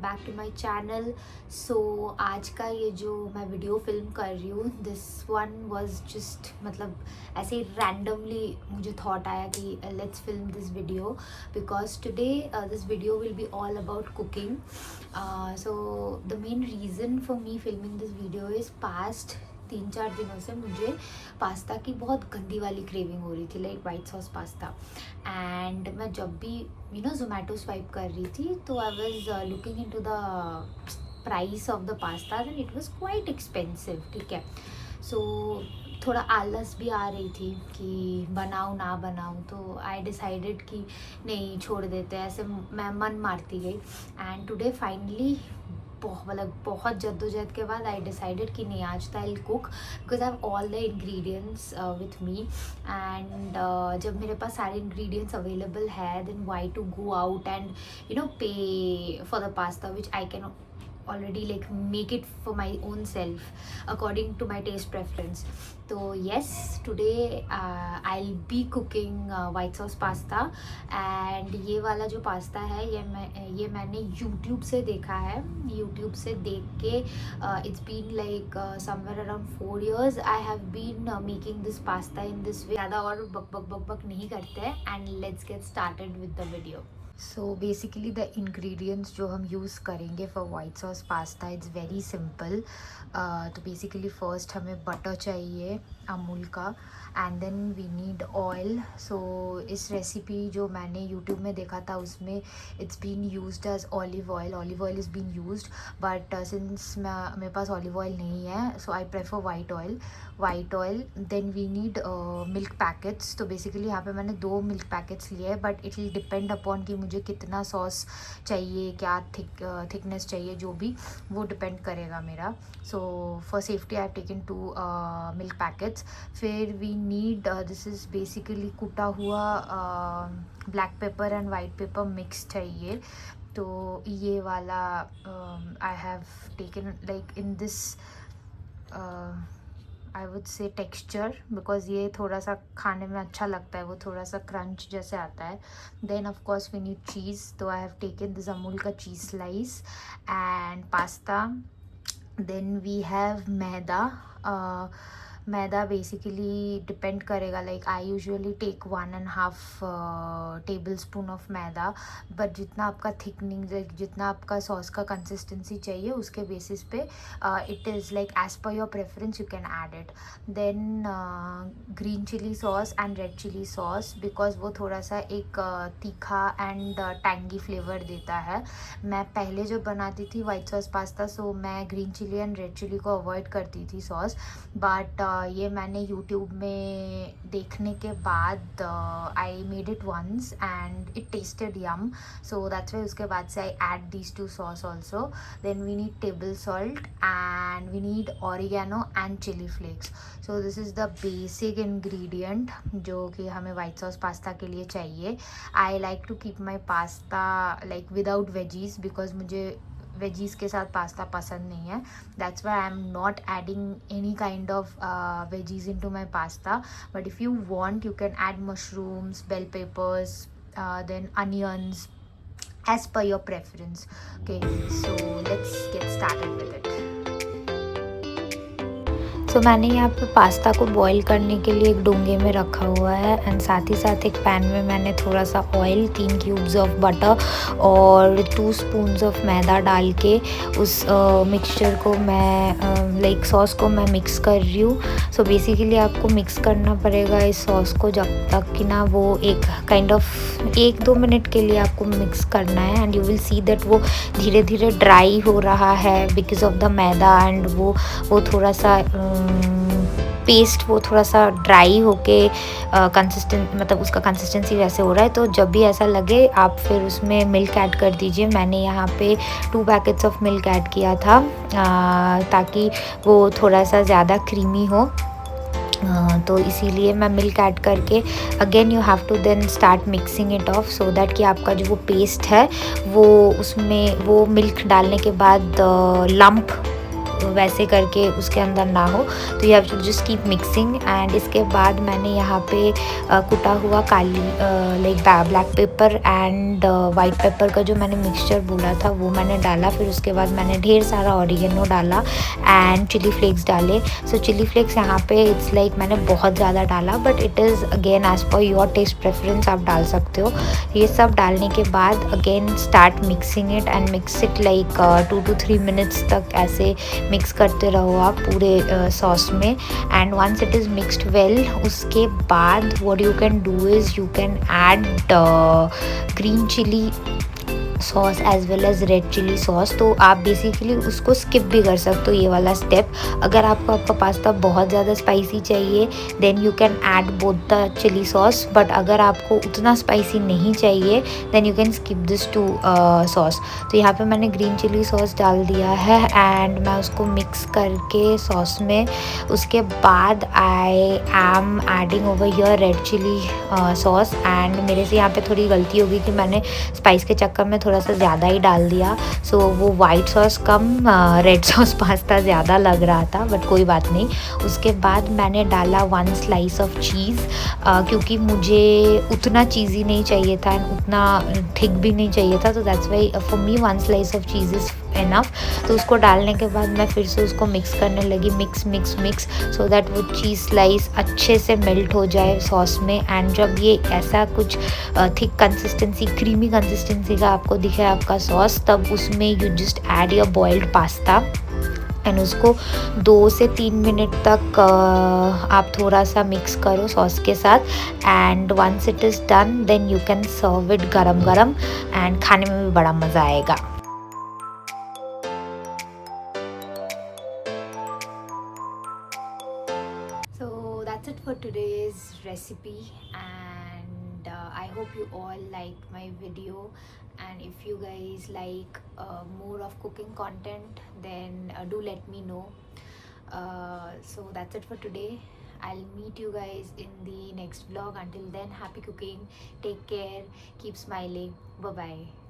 Back to my channel. So आज का ये जो मैं वीडियो फिल्म कर रही हूँ, दिस वन वाज जस्ट मतलब ऐसे रैंडमली मुझे थॉट आया कि let's film this video because today this video will be all about cooking. So the main reason for me filming this video is past 3-4 दिनों से मुझे पास्ता की बहुत गंदी वाली क्रेविंग हो रही थी, like white sauce pasta. And मैं जब भी जोमेटो स्वाइप कर रही थी तो I was looking in to the price of the pasta and it was quite expensive. ठीक है, सो थोड़ा आलस भी आ रही थी कि बनाऊँ ना बनाऊँ, तो आई डिसाइडेड कि नहीं छोड़ देते, ऐसे मैं मन मारती गई। एंड टुडे फाइनली बहुत जद्दोजहद के बाद आई डिसाइडेड कि नहीं, आज तो I cook because I have all the ingredients with me. And जब मेरे पास सारे इंग्रेडिएंट्स अवेलेबल है, then why to go out and pay for the pasta which I can already like make it for my own self according to my taste preference. So yes, today I'll be cooking white sauce pasta and ये वाला जो pasta है ये मैंने YouTube से देखा है। YouTube से देख के it's been like somewhere around 4 years I have been making this pasta in this way। ज़्यादा और बक नहीं करते हैं and let's get started with the video। So basically the ingredients जो हम यूज़ करेंगे for white sauce pasta it's very simple. तो basically first हमें बटर चाहिए अमूल का, and then we need oil. So इस रेसिपी जो मैंने यूट्यूब में देखा था उसमें it's been used as olive oil is been used, but since मेरे पास ऑलिव ऑयल नहीं है so I prefer white oil. Then we need milk packets. तो बेसिकली यहाँ पे मैंने 2 मिल्क पैकेट्स लिए हैं, but it will depend upon कि मुझे कितना सॉस चाहिए, क्या थिकनेस चाहिए, जो भी वो डिपेंड करेगा मेरा। So for safety I have taken 2 milk packets. फिर we need this is basically कुटा हुआ black pepper and white pepper mix चाहिए। तो ये वाला I have taken like in this I would say texture, because ये थोड़ा सा खाने में अच्छा लगता है, वो थोड़ा सा क्रंच जैसे आता है। Then of course we need cheese, तो I have taken this Amul का cheese slice and pasta. Then we have maida basically depend करेगा, like I usually take 1.5 tablespoon of maida, but जितना आपका थिकनिंग, जितना आपका सॉस का कंसिस्टेंसी चाहिए उसके बेसिस पे it is like as per your preference you can add it. Then green chilli sauce and red chilli sauce, because वो थोड़ा सा एक तीखा एंड टैंगी फ्लेवर देता है। मैं पहले जो बनाती थी वाइट सॉस पास्ता, सो मैं green chilli and red chilli को अवॉइड करती थी सॉस, बट ये मैंने यूट्यूब में देखने के बाद I made it once and it tasted yum, so that's why उसके बाद से I add these 2 sauce also. Then we need table salt and we need oregano and chilli flakes. So this is the basic ingredient जो कि हमें white sauce pasta के लिए चाहिए। I like to keep my pasta like without veggies, because मुझे veggies के साथ pasta पसंद नहीं है। That's why I am not adding any kind of veggies into my pasta, but if you want you can add mushrooms, bell peppers, then onions as per your preference. Okay, so let's get started with it. तो मैंने यहाँ पे pasta को boil करने के लिए एक डोंगे में रखा हुआ है, एंड साथ ही साथ एक पैन में मैंने थोड़ा सा ऑयल, 3 क्यूब्स ऑफ बटर और 2 स्पून्स ऑफ मैदा डाल के उस मिक्सचर को मैं लाइक सॉस को मैं मिक्स कर रही हूँ। सो बेसिकली आपको मिक्स करना पड़ेगा इस सॉस को जब तक कि ना वो एक काइंड ऑफ 1-2 मिनट के लिए आपको मिक्स करना है, and you will see that वो धीरे धीरे ड्राई हो रहा है because of the maida, and वो थोड़ा सा पेस्ट वो थोड़ा सा ड्राई होके कंसिस्टेंट, मतलब उसका कंसिस्टेंसी वैसे हो रहा है। तो जब भी ऐसा लगे आप फिर उसमें मिल्क ऐड कर दीजिए। मैंने यहाँ पे 2 पैकेट्स ऑफ मिल्क ऐड किया था ताकि वो थोड़ा सा ज़्यादा क्रीमी हो, तो इसीलिए मैं मिल्क ऐड करके again you have to then start mixing it off, so that कि आपका जो वो पेस्ट है वो उसमें वो मिल्क डालने के बाद लम्प वैसे करके उसके अंदर ना हो, तो you have to just keep mixing. And इसके बाद मैंने यहाँ पे कुटा हुआ काली like black pepper and white pepper का जो मैंने मिक्सचर बोला था वो मैंने डाला। फिर उसके बाद मैंने ढेर सारा ऑरिगेनो डाला एंड चिली फ्लेक्स डाले। सो चिली फ्लेक्स यहाँ पे इट्स लाइक मैंने बहुत ज़्यादा डाला, but it is again as per your taste preference, आप डाल सकते हो। ये सब डालने के बाद again start mixing it and mix it like 2 to 3 minutes तक ऐसे मिक्स करते रहो आप पूरे सॉस में। And once it is mixed well, उसके बाद what you can do is you can add green chilli sauce as well as red chilli sauce. तो आप बेसिकली उसको स्किप भी कर सकते हो ये वाला स्टेप। अगर आपका पास्ता बहुत ज़्यादा स्पाइसी चाहिए then you can add both the chilli sauce, but अगर आपको उतना स्पाइसी नहीं चाहिए then you can skip this two sauce. तो यहाँ पे मैंने ग्रीन चिली सॉस डाल दिया है एंड मैं उसको मिक्स करके सॉस में, उसके बाद I am adding over here red chilli sauce. And मेरे से यहाँ पे थोड़ी गलती होगी कि मैंने स्पाइस के चक्कर में थोड़ा सा ज़्यादा ही डाल दिया। सो वो वाइट सॉस कम रेड सॉस पास्ता ज़्यादा लग रहा था, बट कोई बात नहीं। उसके बाद मैंने डाला 1 स्लाइस ऑफ चीज़, क्योंकि मुझे उतना चीज़ी नहीं चाहिए था एंड उतना थिक भी नहीं चाहिए था, तो that's why for me 1 slice of cheese is enough. तो उसको डालने के बाद मैं फिर से उसको मिक्स करने लगी, mix mix mix, so that वो चीज़ स्लाइस अच्छे से मेल्ट हो जाए सॉस में। एंड जब ये ऐसा कुछ थिक कंसिस्टेंसी, क्रीमी कंसिस्टेंसी का आपको दिखे आपका सॉस, तब उसमें you just add your boiled pasta and उसको 2 से 3 मिनट तक आप थोड़ा सा मिक्स करो सॉस के साथ। And once it is done then you can serve it गरम गरम एंड खाने में भी बड़ा मज़ा आएगा। So that's it for today's recipe, and I hope you all like my video. And if you guys like more of cooking content, then do let me know. So that's it for today. I'll meet you guys in the next vlog. Until then, happy cooking, take care, keep smiling, bye bye.